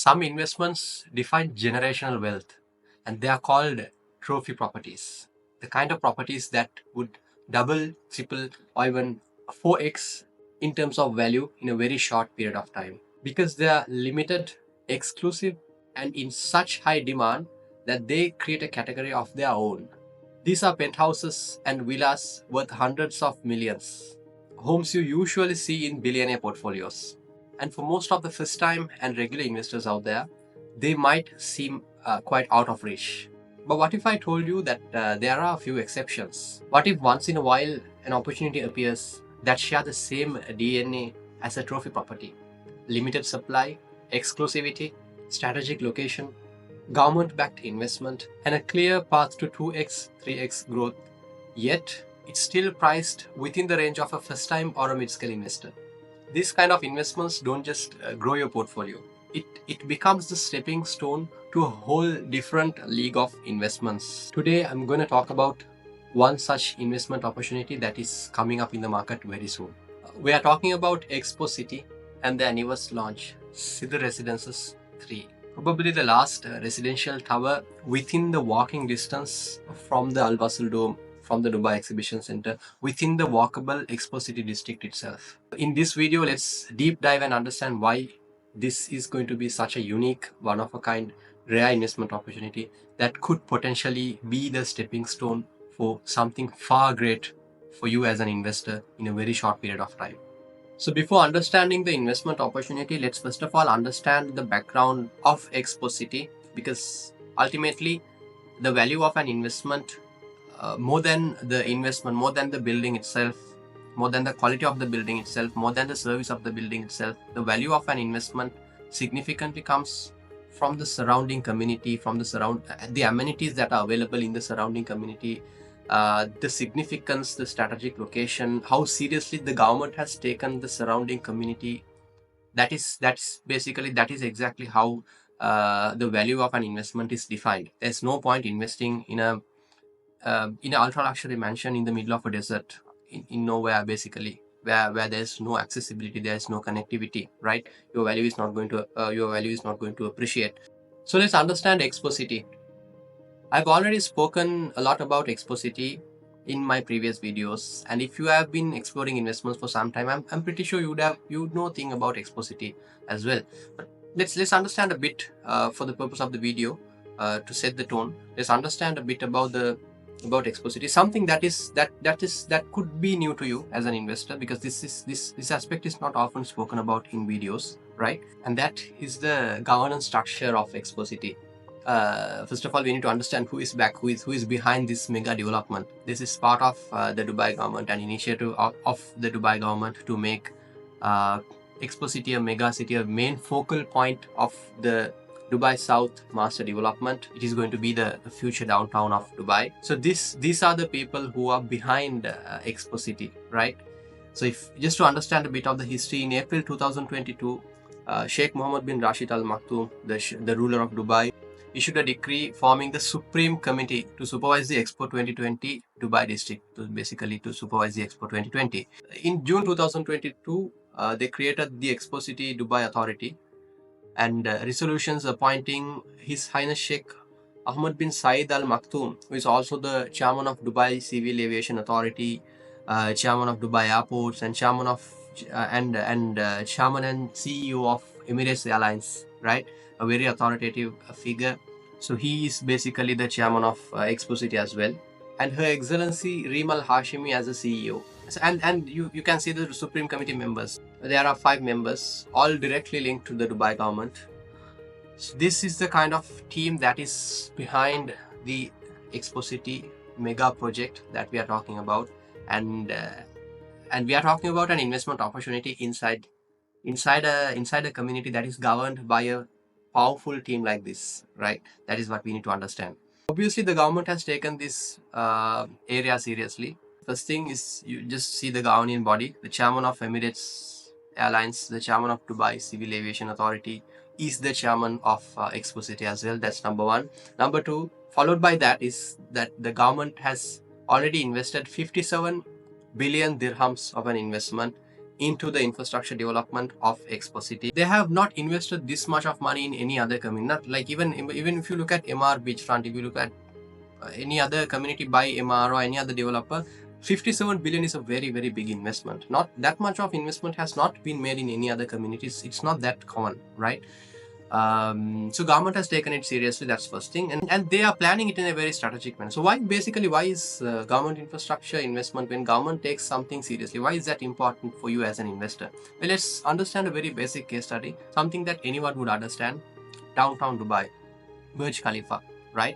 Some investments define generational wealth, and they are called trophy properties. The kind of properties that would double, triple, or even 4x in terms of value in a very short period of time. Because they are limited, exclusive, and in such high demand that they create a category of their own. These are penthouses and villas worth hundreds of millions, homes you usually see in billionaire portfolios. And for most of the first time and regular investors out there, they might seem quite out of reach. But what if I told you that there are a few exceptions? What if once in a while an opportunity appears that share the same DNA as a trophy property? Limited supply, exclusivity, strategic location, government-backed investment, and a clear path to 2x, 3x growth, yet it's still priced within the range of a first-time or a mid-scale investor. These kind of investments don't just grow your portfolio. It becomes the stepping stone to a whole different league of investments. Today, I'm going to talk about one such investment opportunity that is coming up in the market very soon. We are talking about Expo City and the anniversary launch, SIDR Residences 3. Probably the last residential tower within the walking distance from the Wasl Dome, from the Dubai Exhibition Center, within the walkable Expo City district itself. In this video, let's deep dive and understand why this is going to be such a unique, one-of-a-kind, rare investment opportunity that could potentially be the stepping stone for something far great for you as an investor in a very short period of time. So before understanding the investment opportunity, let's first of all understand the background of Expo City, because ultimately the value of an investment, more than the investment, more than the building itself, more than the quality of the building itself, more than the service of the building itself, the value of an investment significantly comes from the surrounding community, from the amenities that are available in the surrounding community, the significance, the strategic location, how seriously the government has taken the surrounding community. That is exactly how the value of an investment is defined. There's no point investing in a ultra luxury mansion in the middle of a desert, in nowhere, basically, where there's no accessibility, there's no connectivity, right? Your value is not going to appreciate. So let's understand Expo City. I've already spoken a lot about Expo City in my previous videos, and if you have been exploring investments for some time, I'm pretty sure you'd know thing about Expo City as well. But let's understand a bit for the purpose of the video, to set the tone. Let's understand a bit about Expo City, something that could be new to you as an investor, because this aspect is not often spoken about in videos, right? And that is the governance structure of Expo City. First of all, we need to understand who is behind this mega development. This is part of the Dubai government, an initiative of the Dubai government to make Expo City a mega city, a main focal point of the Dubai South Master Development. It is going to be the future downtown of Dubai. So these are the people who are behind Expo City, right? So if just to understand a bit of the history, in April 2022, Sheikh Mohammed bin Rashid Al Maktoum, the ruler of Dubai, issued a decree forming the Supreme Committee to supervise the Expo 2020 Dubai district, to supervise the Expo 2020. In June 2022, they created the Expo City Dubai Authority, and resolutions appointing His Highness Sheikh Ahmed bin Saeed Al Maktoum, who is also the chairman of Dubai Civil Aviation Authority, chairman of Dubai Airports, and chairman and CEO of Emirates Airlines, right? A very authoritative figure. So he is basically the chairman of Expo City as well. And Her Excellency Reem Al Hashimi as the CEO. And you can see the Supreme Committee members. There are 5 members, all directly linked to the Dubai government. So this is the kind of team that is behind the Expo City mega project that we are talking about, and we are talking about an investment opportunity inside a community that is governed by a powerful team like this, right? That is what we need to understand. Obviously, the government has taken this area seriously. First thing is, you just see the governing body, the chairman of Emirates Airlines, the chairman of Dubai Civil Aviation Authority is the chairman of Expo City as well. That's number 1. Number 2, followed by that, is that the government has already invested 57 billion dirhams of an investment into the infrastructure development of Expo City. They have not invested this much of money in any other community. Not like even if you look at MR Beachfront, if you look at any other community by MR or any other developer, 57 billion is a very, very big investment. Not that much of investment has not been made in any other communities. It's not that common, right? So government has taken it seriously. That's first thing, and they are planning it in a very strategic manner. So why is government infrastructure investment, when government takes something seriously, why is that important for you as an investor? Well, let's understand a very basic case study, something that anyone would understand. Downtown Dubai, Burj Khalifa, right?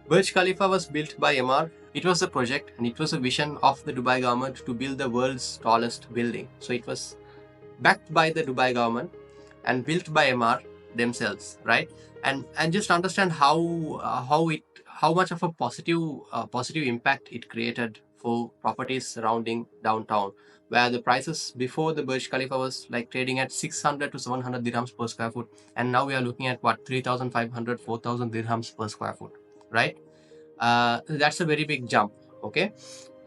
Burj Khalifa was built by MR. It was a project and it was a vision of the Dubai government to build the world's tallest building. So it was backed by the Dubai government and built by MR themselves, right? And just understand how much of a positive impact it created for properties surrounding downtown, where the prices before the Burj Khalifa was like trading at 600 to 700 dirhams per square foot, and now we are looking at what, 3,500, 4,000 dirhams per square foot, right? That's a very big jump. Okay.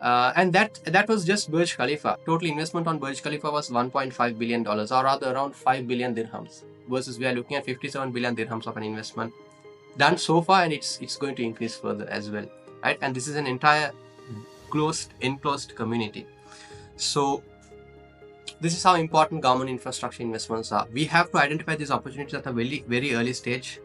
And that was just Burj Khalifa. Total investment on Burj Khalifa was $1.5 billion, or rather around 5 billion dirhams, versus we are looking at 57 billion dirhams of an investment done so far, and it's going to increase further as well, right? And this is an entire enclosed community. So this is how important government infrastructure investments are. We have to identify these opportunities at a very, very early stage,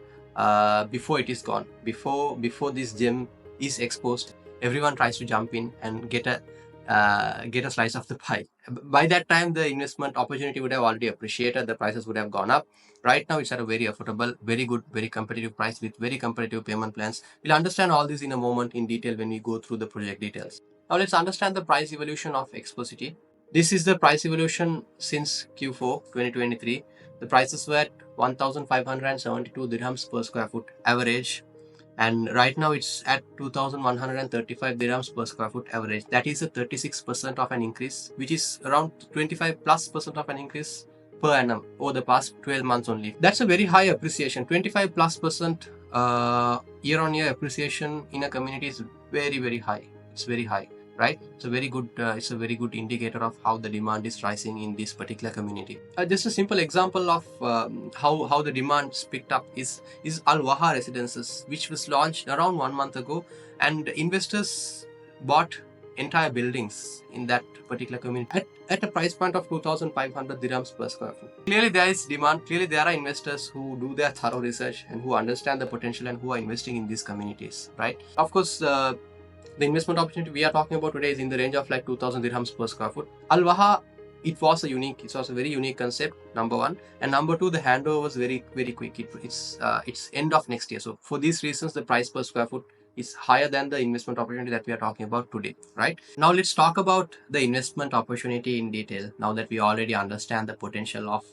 before it is gone, before this gem is exposed. Everyone tries to jump in and get a slice of the pie. By that time, the investment opportunity would have already appreciated. The prices would have gone up. Right now, it's at a very affordable, very good, very competitive price with very competitive payment plans. We'll understand all this in a moment in detail when we go through the project details. Now, let's understand the price evolution of Expo City. This is the price evolution since Q4 2023. The prices were at 1,572 dirhams per square foot average, and right now it's at 2,135 dirhams per square foot average. That is a 36% of an increase, which is around 25+% of an increase per annum over the past 12 months only. That's a very high appreciation. 25+% year on year appreciation in a community is very, very high. It's very high, right? It's a very good indicator of how the demand is rising in this particular community. Just a simple example of how the demand picked up is Al Waha Residences, which was launched around 1 month ago, and investors bought entire buildings in that particular community at a price point of 2,500 dirhams per square foot. Clearly there is demand. Clearly there are investors who do their thorough research and who understand the potential and who are investing in these communities, right? Of course, the investment opportunity we are talking about today is in the range of like 2,000 dirhams per square foot. Al Waha, it was a very unique concept, number one. And number two, the handover was very, very quick. It's end of next year. So for these reasons, the price per square foot is higher than the investment opportunity that we are talking about today, right? Now let's talk about the investment opportunity in detail. Now that we already understand the potential of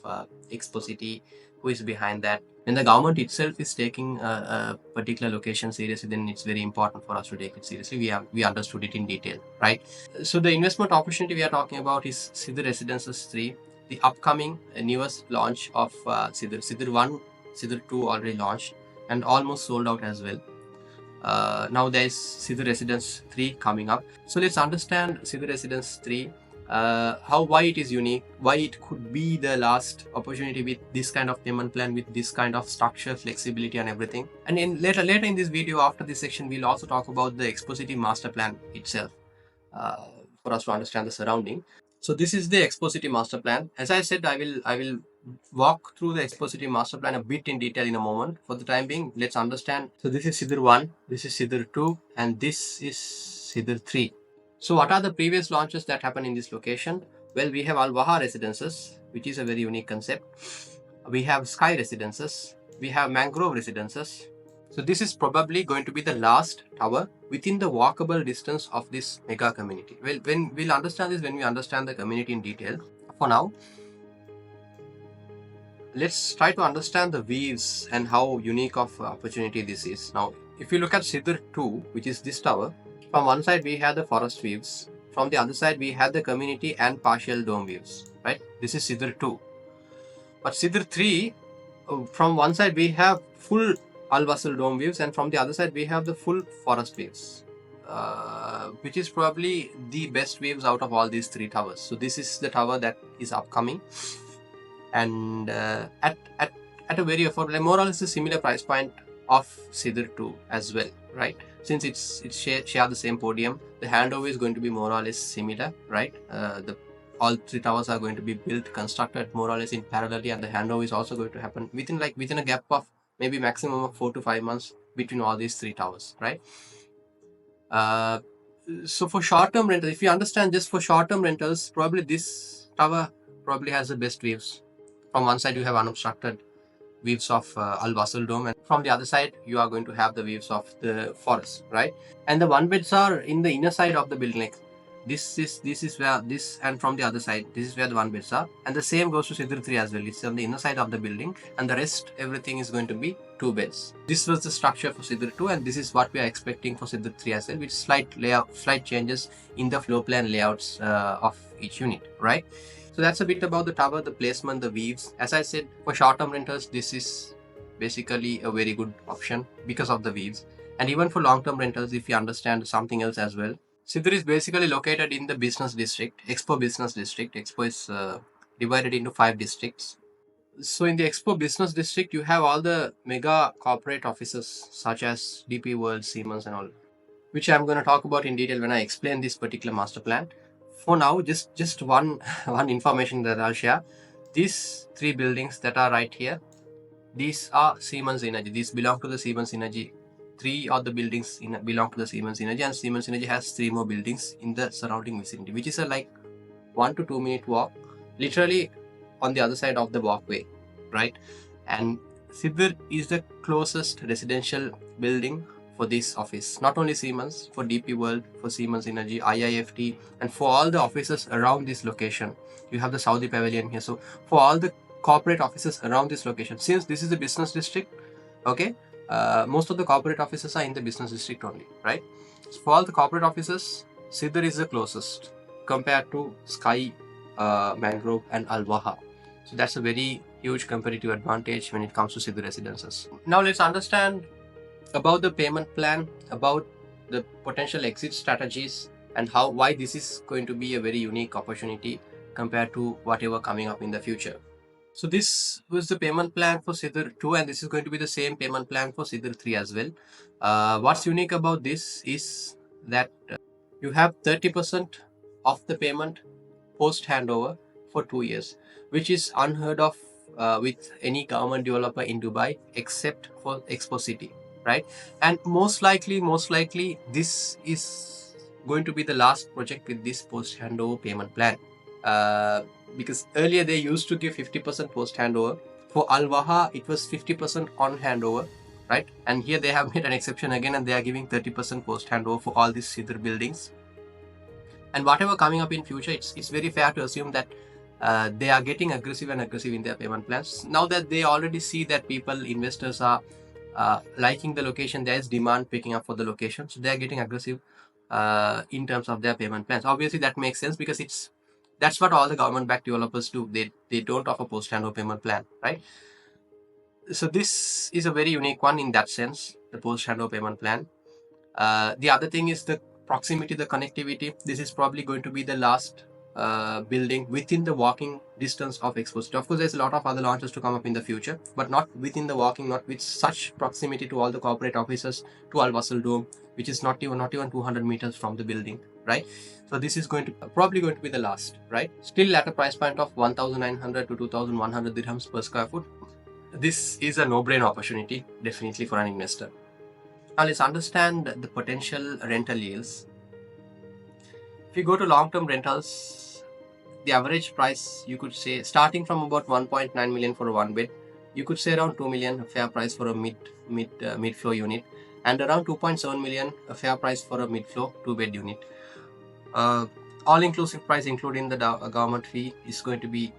Expo City, who is behind that. When the government itself is taking a particular location seriously, then it's very important for us to take it seriously. We understood it in detail, right? So the investment opportunity we are talking about is SIDR Residences 3, the upcoming newest launch of SIDR. SIDR 1, SIDR 2 already launched and almost sold out as well. Now there is SIDR Residence 3 coming up. So let's understand SIDR Residence 3, why it is unique, why it could be the last opportunity with this kind of payment plan, with this kind of structure, flexibility and everything. And in later in this video, after this section, we'll also talk about the Expo City master plan itself, for us to understand the surrounding. So this is the Expo City master plan. As I said, I will walk through the Expo City master plan a bit in detail in a moment. For the time being, let's understand. So this is SIDR 1, this is SIDR 2, and this is SIDR 3. So what are the previous launches that happened in this location? Well, we have Al Waha Residences, which is a very unique concept. We have Sky Residences. We have Mangrove Residences. So this is probably going to be the last tower within the walkable distance of this mega community. Well, we'll understand this when we understand the community in detail. For now, let's try to understand the views and how unique of opportunity this is. Now, if you look at SIDR 2, which is this tower, from one side we have the forest views. From the other side we have the community and partial dome views, right? This is SIDR 2. But SIDR 3, from one side we have full Al Wasl Dome views, and from the other side we have the full forest views. which is probably the best views out of all these three towers. So this is the tower that is upcoming, and at a very affordable, more or less a similar price point of SIDR 2 as well, right? Since it's share the same podium, the handover is going to be more or less similar, right? The all three towers are going to be built, constructed more or less in parallelly, and the handover is also going to happen within a gap of maybe maximum of 4 to 5 months between all these three towers, right? So for short-term rentals, if you understand, just for short-term rentals, probably this tower probably has the best views. From one side you have unobstructed views of Wasl Dome, and from the other side you are going to have the views of the forest, right? And the one beds are in the inner side of the building. Like this is where this, and from the other side this is where the one beds are, and the same goes to SIDR 3 as well. It's on the inner side of the building, and the rest everything is going to be two beds. This was the structure for SIDR 2, and this is what we are expecting for SIDR 3 as well, with slight changes in the floor plan layouts of each unit, right? So that's a bit about the tower, the placement, the weaves. As I said, for short-term renters, this is basically a very good option because of the weaves. And even for long-term rentals, if you understand something else as well, SIDR is basically located in the business district, Expo business district. Expo is divided into 5 districts. So in the Expo business district, you have all the mega corporate offices such as DP World, Siemens and all, which I'm going to talk about in detail when I explain this particular master plan. For now, just one information that I'll share. These 3 buildings that are right here, these are Siemens Energy. These belong to the Siemens Energy. 3 of the buildings belong to the Siemens Energy, and Siemens Energy has 3 more buildings in the surrounding vicinity, which is a like 1 to 2 minute walk, literally on the other side of the walkway, right? And SIDR is the closest residential building for this office. Not only Siemens, for DP World, for Siemens Energy, IIFT, and for all the offices around this location. You have the Saudi Pavilion here. So for all the corporate offices around this location, since this is a business district, okay, most of the corporate offices are in the business district only, right? So for all the corporate offices, SIDR is the closest compared to Sky, Mangrove and Al Waha. So that's a very huge competitive advantage when it comes to SIDR residences. Now let's understand about the payment plan, about the potential exit strategies, and why this is going to be a very unique opportunity compared to whatever coming up in the future. So this was the payment plan for SIDR 2, and this is going to be the same payment plan for SIDR 3 as well. What's unique about this is that you have 30% of the payment post handover for 2 years, which is unheard of with any government developer in Dubai except for Expo City, right? And most likely this is going to be the last project with this post handover payment plan, because earlier they used to give 50% post handover. For Al Waha it was 50% on handover, right? And here they have made an exception again, and they are giving 30% post handover for all these SIDR buildings. And whatever coming up in future, it's very fair to assume that they are getting aggressive in their payment plans. Now that they already see that investors are liking the location, there is demand picking up for the location, so they are getting aggressive in terms of their payment plans. Obviously that makes sense, because that's what all the government-backed developers do. They don't offer post-handover payment plan, right? So this is a very unique one in that sense, the post-handover payment plan. The other thing is the proximity, the connectivity. This is probably going to be the last building within the walking distance of Expo City. Of course, there's a lot of other launches to come up in the future, but not within the walking, not with such proximity to all the corporate offices, to Al Wasl Dome, which is not even 200 meters from the building, right? So this is probably going to be the last, right? Still at a price point of 1,900 to 2,100 dirhams per square foot. This is a no-brainer opportunity, definitely, for an investor. Now let's understand the potential rental yields. If you go to long-term rentals, the average price, you could say, starting from about 1.9 million for a one bed, you could say around 2 million, a fair price for a mid-floor unit, and around 2.7 million, a fair price for a mid-floor 2-bed unit. All-inclusive price, including the government fee, is going to be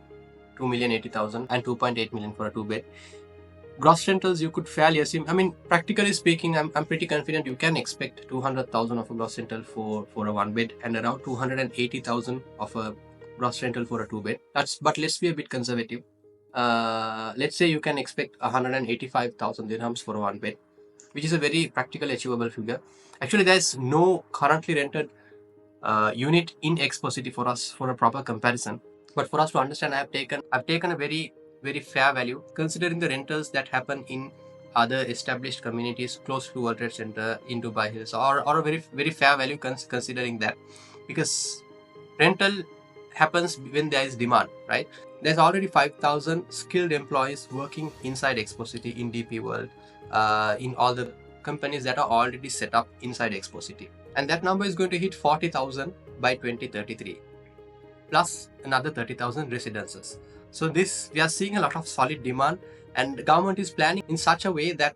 2,080,000 and 2.8 million for a 2-bed. Gross rentals, you could fairly assume, I mean, practically speaking, I'm pretty confident you can expect 200,000 of a gross rental for a 1-bed, and around 280,000 of a gross rental for a 2-bed. But let's be a bit conservative. Let's say you can expect 185,000 dirhams for a 1-bed. which is a very practically achievable figure. Actually, there's no currently rented unit in Expo City for us for a proper comparison. But for us to understand, I've taken a very fair value considering the rentals that happen in other established communities close to World Trade Center in Dubai Hills, or a very fair value considering that, because rental happens when there is demand, right? There's already 5,000 skilled employees working inside Expo City in DP World, in all the companies that are already set up inside Expo City. And that number is going to hit 40,000 by 2033, plus another 30,000 residences. So this, we are seeing a lot of solid demand, and the government is planning in such a way that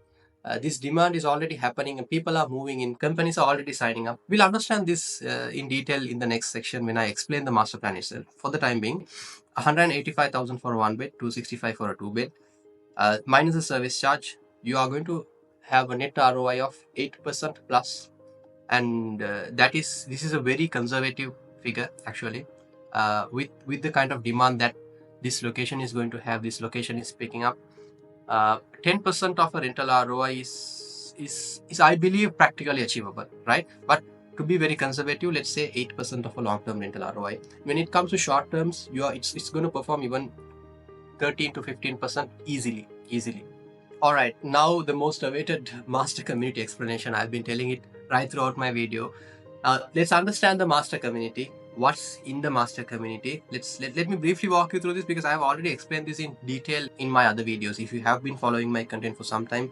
this demand is already happening and people are moving in, companies are already signing up. We'll understand this in detail in the next section when I explain the master plan itself. For the time being, 185,000 for one bed, 265 for a two bed, minus the service charge, you are going to have a net ROI of 8% plus, and this is a very conservative figure actually, with the kind of demand that this location is going to have. This location is picking up. 10% of a rental ROI is I believe practically achievable, right? But to be very conservative, let's say 8% of a long-term rental ROI. When it comes to short terms, it's going to perform even 13 to 15% easily. All right, now the most awaited master community explanation. I've been telling it right throughout my video. Let's understand the master community. What's in the master community? Let me briefly walk you through this, because I have already explained this in detail in my other videos. If you have been following my content for some time,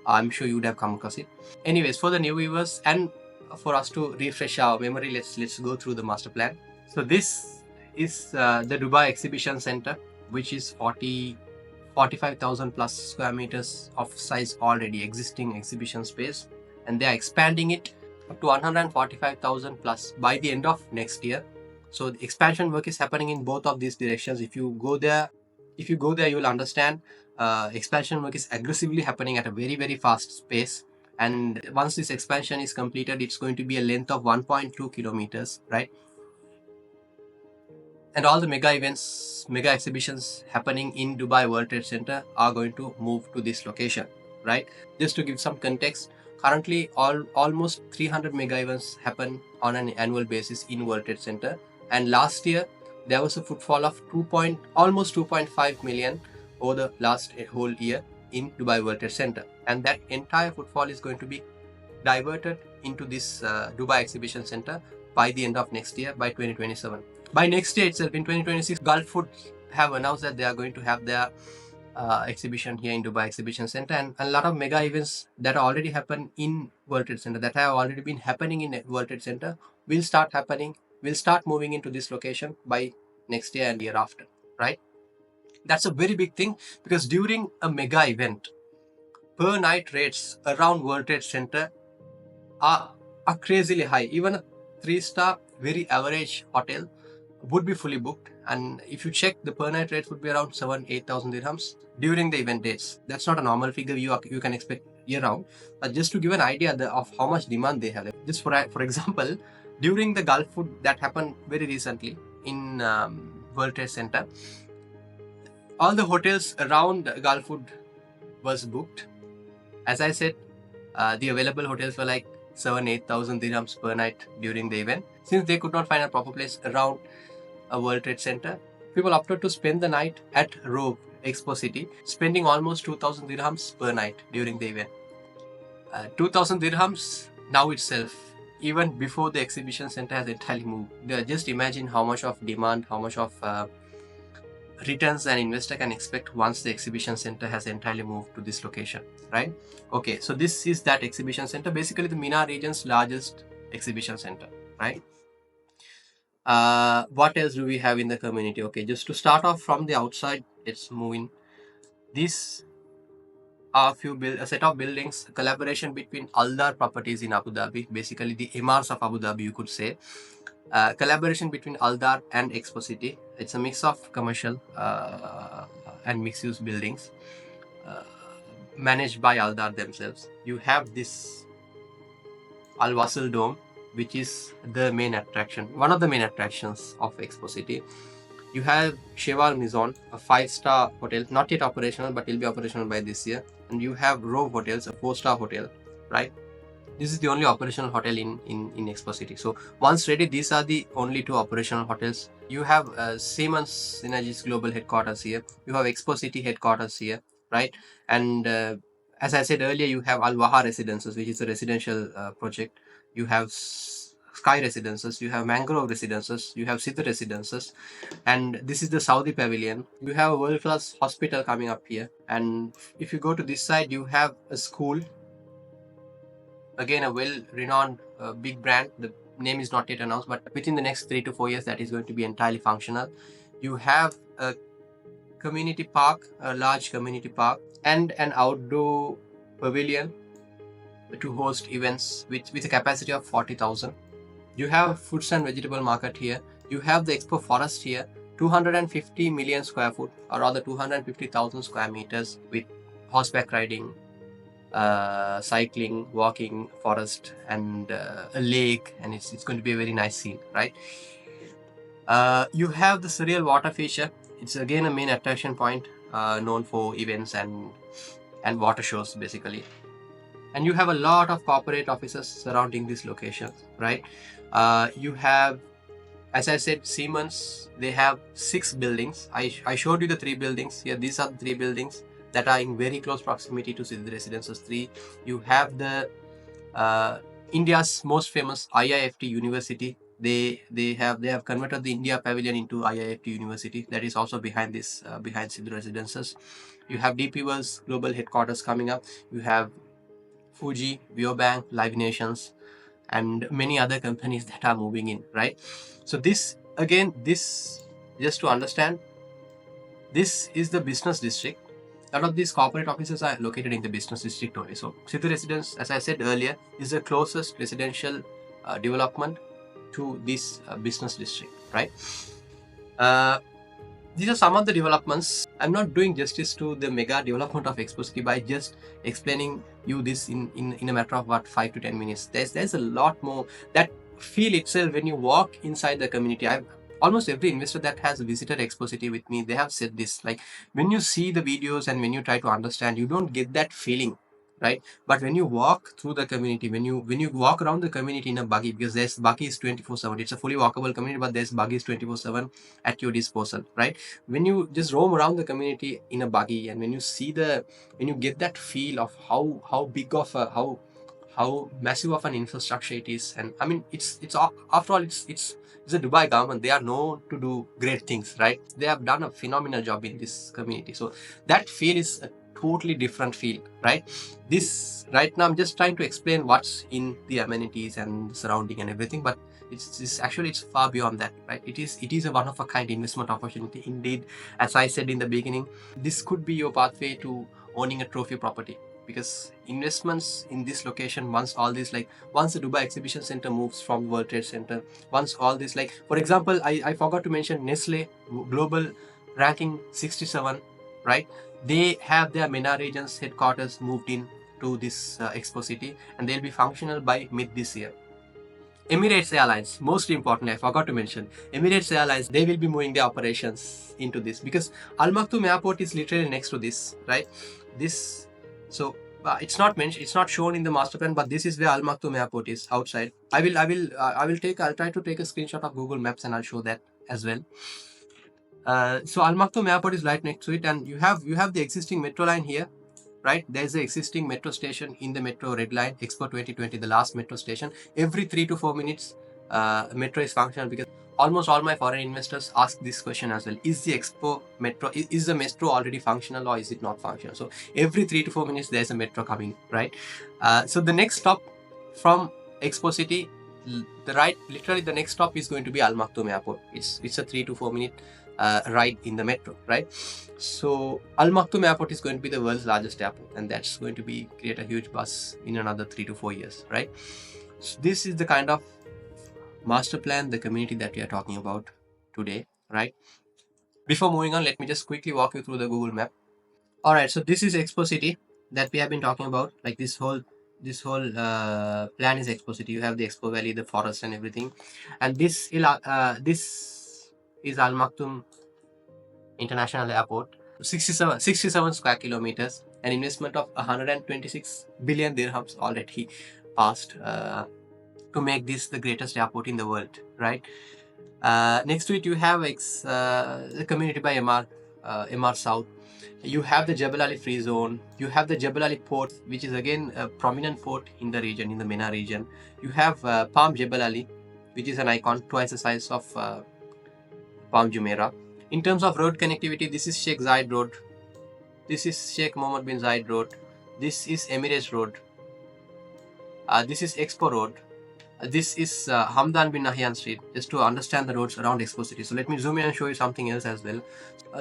I'm sure you would have come across it. Anyways, for the new viewers and for us to refresh our memory, let's go through the master plan. So this is the Dubai Exhibition Center, which is 45,000 plus square meters of size already existing exhibition space, and they are expanding it up to 145,000 plus by the end of next year. So the expansion work is happening in both of these directions. If you go there, you will understand expansion work is aggressively happening at a very fast pace. And once this expansion is completed, it's going to be a length of 1.2 kilometers, right? And all the mega events, mega exhibitions happening in Dubai World Trade Center are going to move to this location, right? Just to give some context, currently almost 300 mega events happen on an annual basis in World Trade Center. And last year, there was a footfall of almost 2.5 million over the last whole year in Dubai World Trade Center. And that entire footfall is going to be diverted into this Dubai Exhibition Center by the end of next year, by 2027. By next year itself, in 2026, Gulf Food have announced that they are going to have their exhibition here in Dubai Exhibition Center, and a lot of mega events that already happen in World Trade Center, that have already been happening in World Trade Center, will start moving into this location by next year and year after, right? That's a very big thing, because during a mega event, per night rates around World Trade Center are crazily high. Even a 3-star very average hotel would be fully booked, and if you check, the per night rates would be around 7,000-8,000 dirhams during the event dates. That's not a normal figure you can expect year round, but just to give an idea of how much demand they have. Just for example, during the Gulf Food that happened very recently in World Trade Center, all the hotels around Gulf Food was booked. As I said, the available hotels were like 7,000-8,000 dirhams per night during the event. Since they could not find a proper place around a World Trade Center, people opted to spend the night at Rove Expo City, spending almost 2,000 dirhams per night during the event. 2,000 dirhams now itself, even before the exhibition center has entirely moved. Just imagine how much of demand, how much of returns an investor can expect once the exhibition center has entirely moved to this location, right? Okay, so this is that exhibition center, basically the MENA region's largest exhibition center, right? What else do we have in the community? Okay, just to start off from the outside, let's move in. These are a set of buildings, a collaboration between Aldar Properties in Abu Dhabi, basically the Emars of Abu Dhabi, you could say. Collaboration between Aldar and Expo City. It's a mix of commercial and mixed-use buildings managed by Aldar themselves. You have this Wasl Dome, which is the main attraction, one of the main attractions of Expo City. You have Cheval Maison, a 5-star hotel, not yet operational, but will be operational by this year. And you have Rove Hotels, a 4-star hotel. right? This is the only operational hotel in Expo City. So once ready, these are the only two operational hotels. You have Siemens Synergy's global headquarters here. You have Expo City headquarters here, right? And as I said earlier, you have Al Waha Residences, which is a residential project. You have Sky Residences, you have Mangrove Residences, you have SIDR Residences, and this is the Saudi Pavilion. You have a world-class hospital coming up here, and if you go to this side, you have a school. Again, a well-renowned big brand. The name is not yet announced, but within the next 3 to 4 years, that is going to be entirely functional. You have a community park, a large community park, and an outdoor pavilion to host events with a capacity of 40,000. You have fruits and vegetable market here. You have the Expo Forest here, 250 million square foot, or rather 250,000 square meters, with horseback riding, cycling, walking, forest, and a lake, and it's going to be a very nice scene, right? You have the surreal water feature. It's again a main attraction point, known for events and water shows, basically. And you have a lot of corporate offices surrounding this location, right? You have, as I said, Siemens, they have 6 buildings. I showed you the 3 buildings here. These are the 3 buildings that are in very close proximity to SIDR Residences 3. You have the India's most famous IIFT University. They have converted the India Pavilion into IIFT University. That is also behind this behind SIDR Residences. You have DP World's global headquarters coming up. You have Fuji, Biobank, Live Nations, and many other companies that are moving in, right? So this just to understand, this is the business district. A lot of these corporate offices are located in the business district only. So SIDR Residence, as I said earlier, is the closest residential development to this business district, right? These are some of the developments. I'm not doing justice to the mega development of Expo City by just explaining you this in a matter of what 5 to 10 minutes. There's a lot more. That feel itself when you walk inside the community. Almost every investor that has visited Expo City with me, they have said this. Like, when you see the videos and when you try to understand, you don't get that feeling, right? But when you walk through the community, when you walk around the community in a buggy, because there's buggy is 24/7. It's a fully walkable community, but there's buggies 24/7 at your disposal, right? When you just roam around the community in a buggy, and when you get that feel of how big of a how massive of an infrastructure it is. And I mean, it's after all, it's the Dubai government. They are known to do great things, right? They have done a phenomenal job in this community. So that feel is a totally different feel, right? This right now, I'm just trying to explain what's in the amenities and the surrounding and everything, but it's actually it's far beyond that, right? It is a one of a kind investment opportunity indeed. As I said in the beginning, this could be your pathway to owning a trophy property, because investments in this location, once the Dubai Exhibition Center moves from World Trade Center, once all this, like, for example, I forgot to mention Nestle global ranking 67, right? They have their MENA region's headquarters moved in to this Expo City, and they'll be functional by mid this year. Emirates Airlines, most importantly, I forgot to mention, Emirates Airlines, they will be moving their operations into this, because Al Maktoum Airport is literally next to this, right? This, so it's not mentioned, it's not shown in the master plan, but this is where Al Maktoum Airport is outside. I'll try to take a screenshot of Google Maps and I'll show that as well. So Al Maktoum Airport is right next to it, and you have the existing metro line here, right? There's the existing metro station in the metro red line, Expo 2020, the last metro station. Every 3 to 4 minutes, metro is functional, because almost all my foreign investors ask this question as well. Is the Expo metro, is the metro already functional, or is it not functional? So every 3 to 4 minutes, there's a metro coming, right? So the next stop from Expo City, literally the next stop is going to be Al Maktoum Airport. It's a 3 to 4 minute ride in the metro, right? So Al Maktoum Airport is going to be the world's largest airport, and that's going to create a huge buzz in another 3 to 4 years, right? So this is the kind of master plan, the community that we are talking about today, right? Before moving on, let me just quickly walk you through the Google map. All right, so this is Expo City that we have been talking about. Like, this whole plan is Expo City. You have the Expo Valley, the forest, and everything, and this is Al Maktoum International Airport. 67 square kilometers. an investment of 126 billion dirhams already passed to make this the greatest airport in the world, right? Next to it, you have the community by MR South. You have the Jebel Ali Free Zone. You have the Jebel Ali Port, which is again a prominent port in the region, in the MENA region. You have Palm Jebel Ali, which is an icon, twice the size of Palm Jumeirah. In terms of road connectivity, this is Sheikh Zayed Road. This is Sheikh Mohammed bin Zayed Road. This is Emirates Road. This is Expo Road. This is Hamdan bin Nahyan Street, just to understand the roads around Expo City. So let me zoom in and show you something else as well.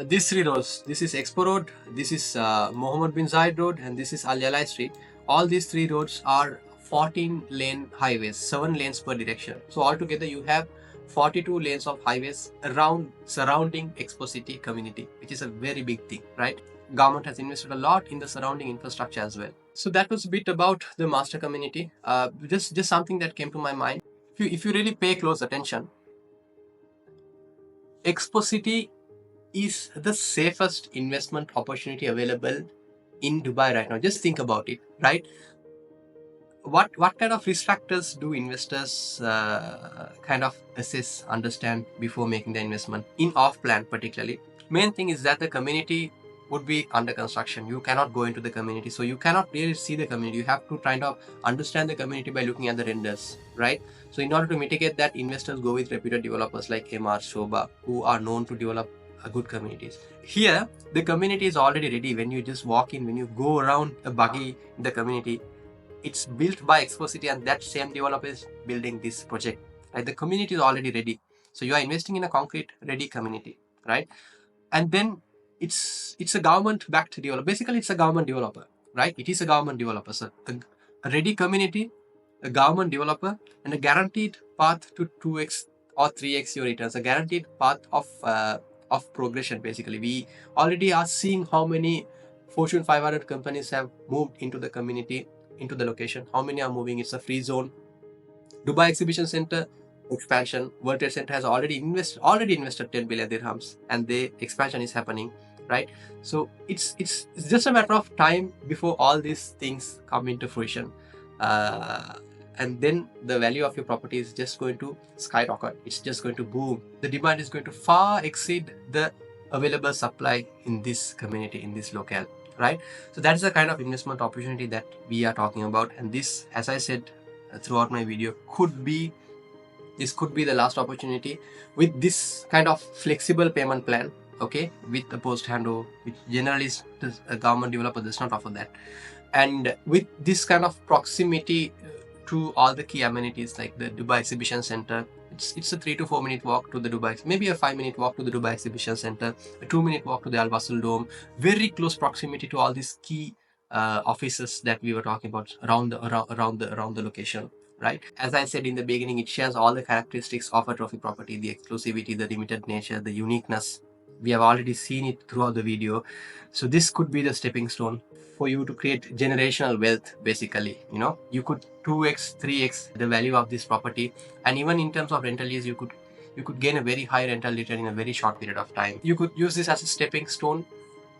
These three roads, this is Expo Road, this is Mohammed bin Zayed Road, and this is Al Yalai Street. All these three roads are 14 lane highways, 7 lanes per direction. So altogether you have 42 lanes of highways around surrounding Expo City community, which is a very big thing, right? Government has invested a lot in the surrounding infrastructure as well. So that was a bit about the master community. Just something that came to my mind. If you really pay close attention, Expo City is the safest investment opportunity available in Dubai right now. Just think about it, right? What kind of risk factors do investors kind of assess, understand before making the investment in off plan particularly? Main thing is that the community would be under construction. You cannot go into the community, so you cannot really see the community. You have to kind of understand the community by looking at the renders, right? So in order to mitigate that, investors go with reputed developers like MR Shoba, who are known to develop good communities. Here, the community is already ready. When you just walk in, when you go around a buggy in the community, it's built by Expo City, and that same developer is building this project. Right? The community is already ready. So you are investing in a concrete ready community, right? And then it's a government-backed developer. Basically, it's a government developer, right? It is a government developer. So a ready community, a government developer, and a guaranteed path to 2x or 3x your returns. A guaranteed path of progression. Basically, we already are seeing how many Fortune 500 companies have moved into the community, into the location. How many are moving? It's a free zone. Dubai Exhibition Center expansion. World Trade Center has already invested 10 billion dirhams, and the expansion is happening, right? So it's just a matter of time before all these things come into fruition, and then the value of your property is just going to skyrocket. It's just going to boom. The demand is going to far exceed the available supply in this community, in this locale, right? So that is the kind of investment opportunity that we are talking about, and this, as I said throughout my video, could be the last opportunity with this kind of flexible payment plan, okay, with the post handover, which generally a government developer does not offer that, and with this kind of proximity to all the key amenities like the Dubai Exhibition Center. It's a 3 to 4 minute walk to the Dubai, maybe a 5 minute walk to the Dubai Exhibition Center, a 2 minute walk to the Wasl Dome, very close proximity to all these key offices that we were talking about around the location, right? As I said in the beginning, it shares all the characteristics of a trophy property: the exclusivity, the limited nature, the uniqueness. We have already seen it throughout the video. So this could be the stepping stone for you to create generational wealth. Basically, you could 2x 3x the value of this property, and even in terms of rental yields, you could gain a very high rental return in a very short period of time. You could use this as a stepping stone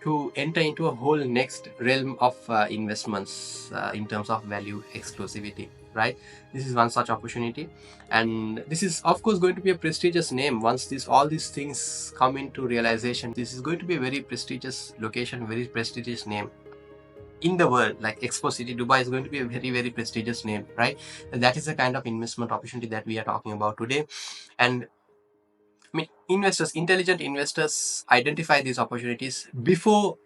to enter into a whole next realm of investments in terms of value exclusivity, right? This is one such opportunity, and this is of course going to be a prestigious name once all these things come into realization. This is going to be a very prestigious location, very prestigious name in the world. Like Expo City, Dubai is going to be a very, very prestigious name, right? And that is the kind of investment opportunity that we are talking about today. And I mean, intelligent investors identify these opportunities before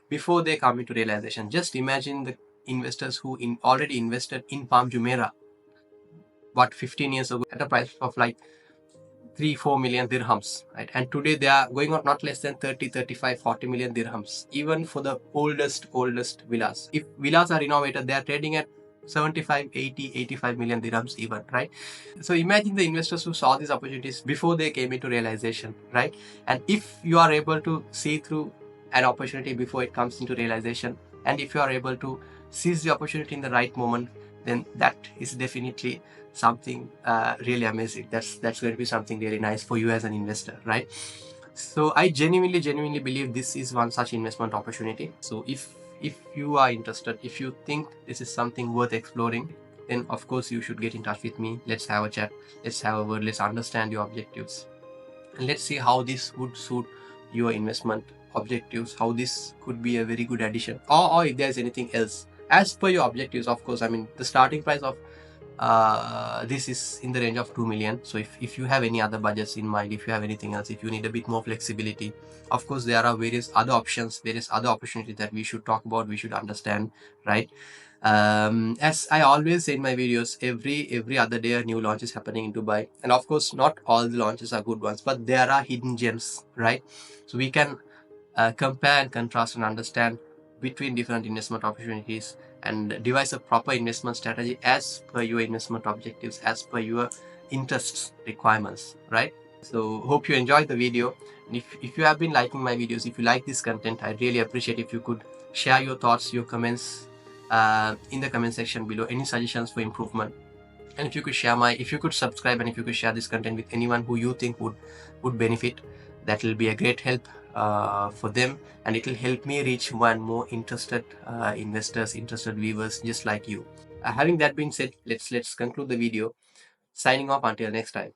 they come into realization. Just imagine the investors who already invested in Palm Jumeirah, 15 years ago, at a price of like 3-4 million dirhams, right? And today they are going on not less than 30, 35, 40 million dirhams, even for the oldest villas. If villas are renovated, they are trading at 75, 80, 85 million dirhams even, right? So imagine the investors who saw these opportunities before they came into realization, right? And if you are able to see through an opportunity before it comes into realization, and if you are able to seize the opportunity in the right moment, then that is definitely something really amazing. That's going to be something really nice for you as an investor, right? So I genuinely believe this is one such investment opportunity. So if if you are interested, if you think this is something worth exploring, then of course you should get in touch with me. Let's have a chat, let's have a word, let's understand your objectives, and let's see how this would suit your investment objectives, how this could be a very good addition, or if there's anything else as per your objectives. Of course, I mean, the starting price of this is in the range of 2 million. So if you have any other budgets in mind, if you have anything else, if you need a bit more flexibility, of course there are various other options, various other opportunities that we should talk about, we should understand, right? As I always say in my videos, every other day a new launch is happening in Dubai, and of course not all the launches are good ones, but there are hidden gems, right? So we can compare and contrast and understand between different investment opportunities and devise a proper investment strategy as per your investment objectives, as per your interests requirements, right? So hope you enjoyed the video, and if you have been liking my videos, if you like this content, I really appreciate if you could share your thoughts, your comments in the comment section below, any suggestions for improvement. And if you could if you could subscribe, and if you could share this content with anyone who you think would benefit, that will be a great help for them, and it will help me reach more interested investors, interested viewers just like you. Having that being said, let's conclude the video. Signing off until next time.